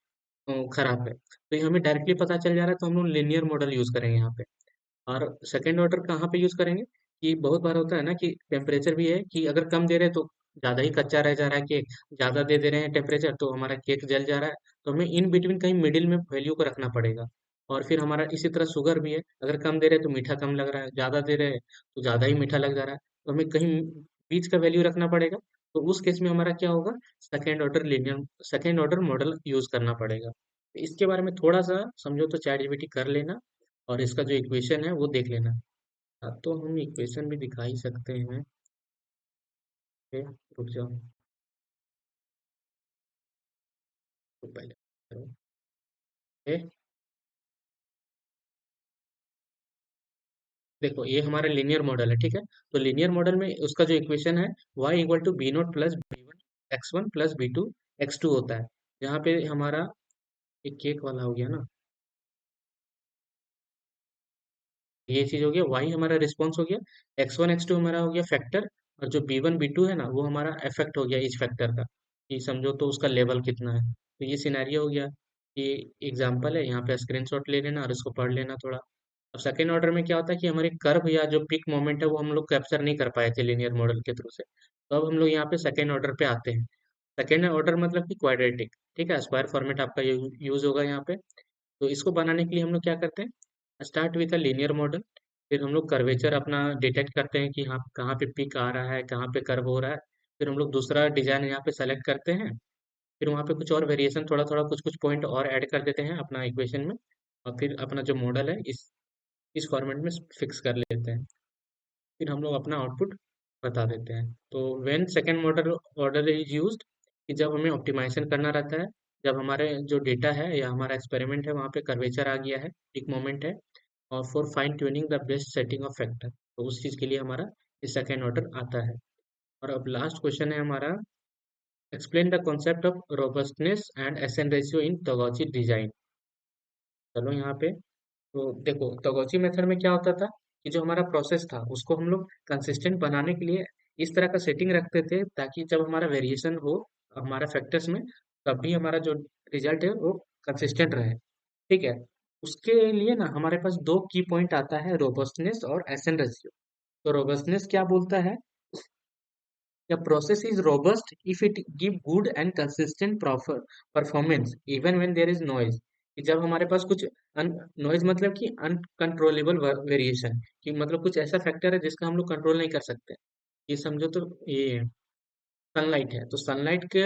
खराब है। तो ये हमें डायरेक्टली पता चल जा रहा है, तो हम लोग लिनियर मॉडल यूज़ करेंगे यहाँ पे। और सेकंड ऑर्डर कहाँ पे यूज़ करेंगे, कि बहुत बार होता है ना कि टेम्परेचर भी है कि अगर कम दे रहे हैं तो ज़्यादा ही कच्चा रह जा रहा है केक, ज़्यादा दे दे रहे हैं टेम्परेचर तो हमारा केक जल जा रहा है। तो हमें इन बिटवीन कहीं मिडिल में वैल्यू को रखना पड़ेगा। और फिर हमारा इसी तरह शुगर भी है, अगर कम दे रहे हैं तो मीठा कम लग रहा है, ज़्यादा दे रहे हैं तो ज़्यादा ही मीठा लग जा रहा है। तो हमें कहीं बीच का वैल्यू रखना पड़ेगा। तो उस केस में हमारा क्या होगा, सेकेंड ऑर्डर मॉडल यूज़ करना पड़ेगा। तो इसके बारे में थोड़ा सा समझो तो चैट जीपीटी कर लेना, और इसका जो इक्वेशन है वो देख लेना। हाँ, तो हम इक्वेशन भी दिखा ही सकते हैं। ओके, रुक जाओ, तो पहले करो। ओके, देखो ये हमारा लीनियर मॉडल है। ठीक है, तो लीनियर मॉडल में उसका जो इक्वेशन है, y equal to b naught plus b one x one plus b two x two होता है। यहाँ पे हमारा एक केक वाला हो गया ना, ये चीज हो गया, y हमारा रिस्पॉन्स हो गया, एक्स वन एक्स टू हमारा हो गया फैक्टर, और जो बी वन बी टू है ना, वो हमारा इफेक्ट हो गया इस फैक्टर का, कि समझो तो उसका लेवल कितना है। तो ये सिनेरियो हो गया, ये एग्जांपल है, यहाँ पे स्क्रीनशॉट ले लेना और इसको पढ़ लेना थोड़ा। अब सेकेंड ऑर्डर में क्या होता है कि हमारे कर्व या जो पीक मोमेंट है वो हम लोग कैप्चर नहीं कर पाए थे लीनियर मॉडल के थ्रू से। तो अब हम लोग यहाँ पे सेकेंड ऑर्डर पे आते हैं। सेकेंड ऑर्डर मतलब कि क्वाड्रेटिक। ठीक है, स्क्वायर फॉर्मेट आपका यूज होगा यहाँ पे। तो इसको बनाने के लिए हम लोग क्या करते हैं, start with a linear model, फिर हम लोग कर्वेचर अपना डिटेक्ट करते हैं कि हाँ कहाँ पे पिक आ रहा है, कहाँ पे कर्व हो रहा है। फिर हम लोग दूसरा डिजाइन यहाँ पे सेलेक्ट करते हैं, फिर वहाँ पे कुछ और वेरिएशन, थोड़ा थोड़ा कुछ कुछ पॉइंट और ऐड कर देते हैं अपना इक्वेशन में, और फिर अपना जो मॉडल है इस फॉर्मेट में फिक्स कर लेते हैं। फिर हम लोग अपना आउटपुट बता देते हैं। तो when second model order is used, कि जब हमें ऑप्टिमाइजेशन करना रहता है, जब हमारे जो डेटा है या हमारा एक्सपेरिमेंट है वहाँ पे कर्वेचर आ गया है, एक मोमेंट है, और for fine tuning the best setting of factor, तो उस चीज़ के लिए हमारा ये सेकेंड ऑर्डर आता है। और अब लास्ट क्वेश्चन है हमारा, explain the concept of robustness and SN ratio in Taguchi design. चलो यहाँ पे, तो देखो तोगोची मेथड में क्या होता था कि जो हमारा प्रोसेस था उसको हम लोग कंसिस्टेंट बनाने के लिए इस तरह का सेटिंग रखते थे, ताकि जब हमारा वेरिएशन हो हमारा फैक्टर्स में, तब भी हमारा जो रिजल्ट है वो कंसिस्टेंट रहे। ठीक है, उसके लिए ना हमारे पास दो की पॉइंट आता है, रोबस्टनेस और एसएन रेशियो। तो रोबस्टनेस क्या बोलता है, the process is robust if it give good and consistent performance even when there is noise। कि जब हमारे पास कुछ नॉइज मतलब कि अनकंट्रोलेबल वेरिएशन, कि मतलब कुछ ऐसा फैक्टर है जिसका हम लोग कंट्रोल नहीं कर सकते। ये समझो तो ये सनलाइट है, तो सनलाइट के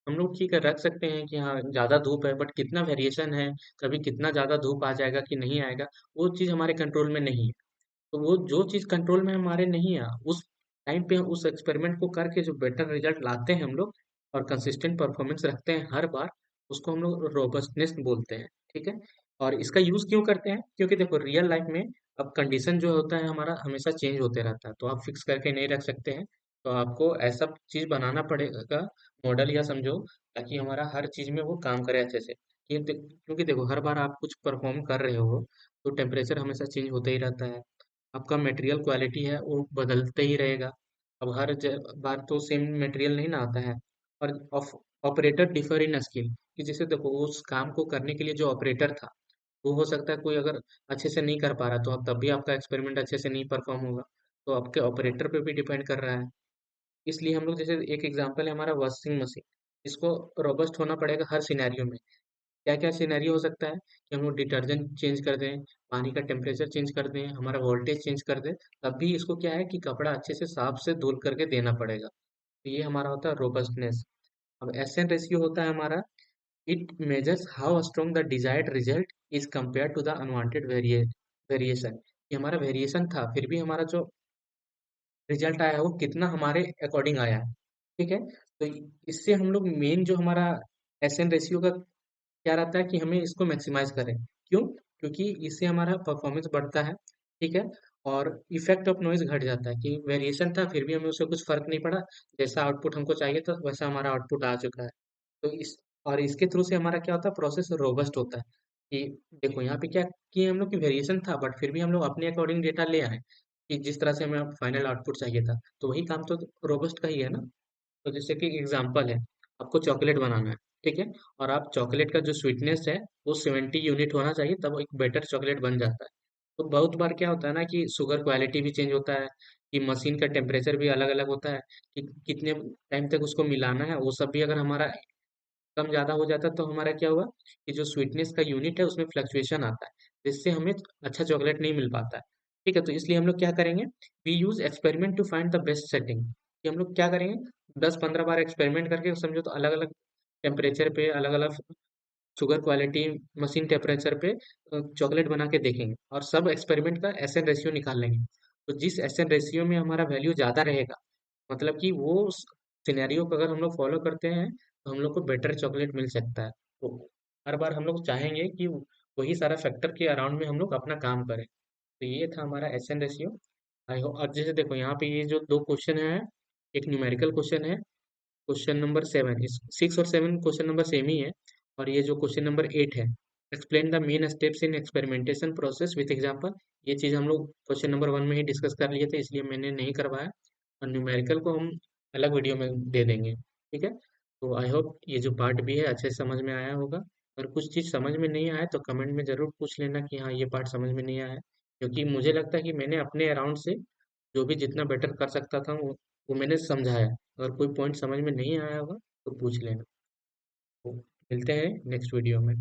हम लोग ठीक है रख सकते हैं कि हाँ ज्यादा धूप है, बट कितना वेरिएशन है, कभी कितना ज्यादा धूप आ जाएगा कि नहीं आएगा, वो चीज हमारे कंट्रोल में नहीं है। तो वो जो चीज कंट्रोल में हमारे नहीं है, उस टाइम पे उस एक्सपेरिमेंट को करके जो बेटर रिजल्ट लाते हैं हम लोग, और कंसिस्टेंट परफॉर्मेंस रखते हैं हर बार, उसको हम लोग रोबस्टनेस बोलते हैं। ठीक है, और इसका यूज क्यों करते हैं, क्योंकि देखो रियल लाइफ में अब कंडीशन जो होता है हमारा हमेशा चेंज होते रहता है, तो आप फिक्स करके नहीं रख सकते हैं। तो आपको ऐसा चीज बनाना पड़ेगा, मॉडल या समझो, ताकि हमारा हर चीज में वो काम करे अच्छे से। क्योंकि देखो हर बार आप कुछ परफॉर्म कर रहे हो, तो टेम्परेचर हमेशा चेंज होते ही रहता है, आपका मटेरियल क्वालिटी है वो बदलते ही रहेगा। अब बार तो सेम मटेरियल नहीं ना आता है। और ऑपरेटर डिफर इन स्किल, कि जैसे देखो उस काम को करने के लिए जो ऑपरेटर था, वो हो सकता है कोई अगर अच्छे से नहीं कर पा रहा तो अब तब भी आपका एक्सपेरिमेंट अच्छे से नहीं परफॉर्म होगा। तो आपके ऑपरेटर पे भी डिपेंड कर रहा है। इसलिए हम लोग जैसे एक एग्जांपल है हमारा वॉशिंग मशीन, इसको रोबस्ट होना पड़ेगा हर सिनेरियो में। क्या क्या सिनेरियो हो सकता है कि हम लोग डिटर्जेंट चेंज कर दें, पानी का टेम्परेचर चेंज कर दें, हमारा वोल्टेज चेंज कर दें, तब भी इसको क्या है कि कपड़ा अच्छे से साफ से धुल करके देना पड़ेगा। तो ये हमारा होता है रोबस्टनेस। अब एसएन रेशियो होता है हमारा, it measures how strong the desired result is compare to the unwanted variation. ये हमारा वेरिएशन था, फिर भी हमारा जो रिजल्ट आया है वो कितना हमारे अकॉर्डिंग आया है। ठीक है, तो इससे हम लोग मेन जो हमारा एसएन रेशियो का क्या रहता है कि हमें इसको मैक्सिमाइज करें। क्यों? क्योंकि इससे हमारा परफॉर्मेंस बढ़ता है। ठीक है, और इफेक्ट ऑफ नॉइज घट जाता है कि वेरिएशन था फिर भी हमें उससे कुछ फर्क नहीं पड़ा, जैसा आउटपुट हमको चाहिए था वैसा हमारा आउटपुट आ चुका है। तो इस और इसके थ्रू से हमारा क्या होता है, प्रोसेस रोबस्ट होता है कि देखो यहाँ पे क्या किए हम लोग की वेरिएशन था बट फिर भी हम लोग अपने अकॉर्डिंग डेटा ले आए कि जिस तरह से हमें फाइनल आउटपुट चाहिए था, तो वही काम तो रोबस्ट का ही है ना। तो जैसे कि एग्जांपल है, आपको चॉकलेट बनाना है, ठीक है, और आप चॉकलेट का जो स्वीटनेस है वो 70 यूनिट होना चाहिए तब एक बेटर चॉकलेट बन जाता है। तो बहुत बार क्या होता है ना कि शुगर क्वालिटी भी चेंज होता है, कि मशीन का टेम्परेचर भी अलग अलग होता है, कि कितने टाइम तक उसको मिलाना है, वो सब भी अगर हमारा कम ज़्यादा हो जाता है तो हमारा क्या हुआ कि जो स्वीटनेस का यूनिट है उसमें फ्लक्चुएशन आता है, जिससे हमें अच्छा चॉकलेट नहीं मिल पाता है। ठीक है, तो इसलिए हम लोग क्या करेंगे, we use experiment to find the best setting, कि हम लोग क्या करेंगे, 10-15 बार एक्सपेरिमेंट करके समझो तो अलग अलग टेम्परेचर पे अलग अलग शुगर क्वालिटी मशीन टेम्परेचर पे चॉकलेट बना के देखेंगे और सब एक्सपेरिमेंट का एसएन रेशियो निकाल लेंगे। तो जिस एसएन रेशियो में हमारा वैल्यू ज़्यादा रहेगा, मतलब कि वो सिनेरियो को अगर हम लोग फॉलो करते हैं तो हम लोग को बेटर चॉकलेट मिल सकता है। तो हर बार हम लोग चाहेंगे कि वही सारा फैक्टर के अराउंड में हम लोग अपना काम करें। तो ये था हमारा एसएन रेशियो। आई होप अब जैसे देखो यहाँ पे ये जो दो क्वेश्चन है, एक न्यूमेरिकल क्वेश्चन है, क्वेश्चन नंबर 7, इस 6 और 7 क्वेश्चन नंबर सेम ही है, और ये जो क्वेश्चन नंबर 8 है, explain the main steps in experimentation process with example, ये चीज़ हम लोग क्वेश्चन नंबर 1 में ही डिस्कस कर लिए थे इसलिए मैंने नहीं करवाया, और न्यूमेरिकल को हम अलग वीडियो में दे देंगे। ठीक है, तो आई होप ये जो पार्ट भी है अच्छे से समझ में आया होगा। अगर कुछ चीज़ समझ में नहीं आया तो कमेंट में ज़रूर पूछ लेना कि हाँ ये पार्ट समझ में नहीं आया है, क्योंकि मुझे लगता है कि मैंने अपने अराउंड से जो भी जितना बेटर कर सकता था वो मैंने समझाया। अगर कोई पॉइंट समझ में नहीं आया होगा तो पूछ लेना। तो मिलते हैं नेक्स्ट वीडियो में।